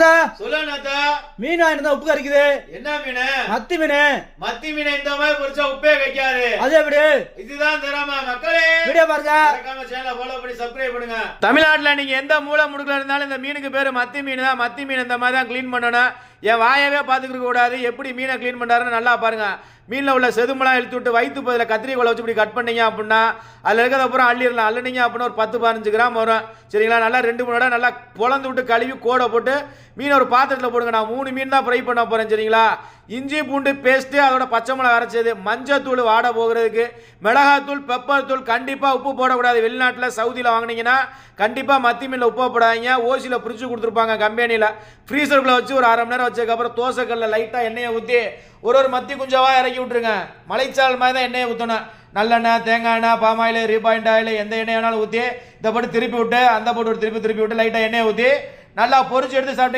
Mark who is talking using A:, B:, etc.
A: நாதா
B: சொல்ல நாதா.
A: மீன் வாங்கிட்டு உப்பு கறிக்குது.
B: என்ன மீன்?
A: மத்தி மீன்.
B: மத்தி மீன் இந்த மாதிரி பொரிச்சா உப்பே வைக்காது.
A: அது எப்படி?
B: இதுதான் திறமை மக்களே.
A: வீடியோ பாருங்க.
B: மறக்காம சேனலை ஃபாலோ பண்ணி சப்ஸ்கிரைப் பண்ணுங்க. தமிழ்நாட்டுல நீங்க எந்த மூலை முடுக்குல இருந்தாலும் இந்த மீனுக்கு பேரு மத்தி மீன் தான். மத்தி மீன் இந்த மாதிரி தான் க்ளீன் பண்ணணும். என் வாயவே பார்த்துக்கிற கூடாது. எப்படி மீனை க்ளீன் பண்றாருன்னு நல்லா பாருங்க. மீனில் உள்ள செதுமெல்லாம் இழுத்து விட்டு வயிற்று பதில் கத்திரிக்கோலை வச்சு இப்படி கட் பண்ணீங்க அப்படின்னா அதில் இருக்கிறத அப்புறம் அள்ளிடலாம். அள்ளினீங்க அப்படின்னா ஒரு 10-15 கிராம் வரும். சரிங்களா? நல்லா 2-3 இடம் நல்லா பொழந்து விட்டு கழுவி கோடை போட்டு மீன் ஒரு பாத்திரத்தில் போடுங்க. நான் 3 மீன் தான் ஃப்ரை பண்ண போகிறேன். சரிங்களா? இஞ்சி பூண்டு பேஸ்ட்டு, அதோட பச்சை மிளகா அரைச்சது, மஞ்சத்தூள் வாட போகிறதுக்கு, மிளகாத்தூள், பெப்பர் தூள், கண்டிப்பாக உப்பு போடக்கூடாது. வெளிநாட்டில் சவுதியில் வாங்கினீங்கன்னா கண்டிப்பாக மத்தி மீனில் உப்பு போடாதீங்க. ஓசியில் பிரித்து கொடுத்துருப்பாங்க கம்பெனியில். ஃப்ரீசருக்குள்ளே வச்சு ஒரு 1/2 மணி நேரம் வச்சதுக்கப்புறம் தோசைக்கல்லில் லைட்டாக எண்ணெயை ஊற்றி ஒரு மத்தி குஞ்சாவாக இறக்கி விட்டுருங்க. மலைச்சால் மாதிரி தான் எண்ணெயை ஊற்றணும். நல்லெண்ணெய், தேங்காய் எண்ணெய், பாம் ஆயில், ரீஃபைண்ட் ஆயில், எந்த எண்ணெய் வேணாலும் ஊற்றி இதை போட்டு திருப்பி விட்டு அந்த போட்டு திருப்பி விட்டு லைட்டாக எண்ணெயை ஊற்றி நல்லா பொரிச்சு எடுத்து சாப்பிட்டு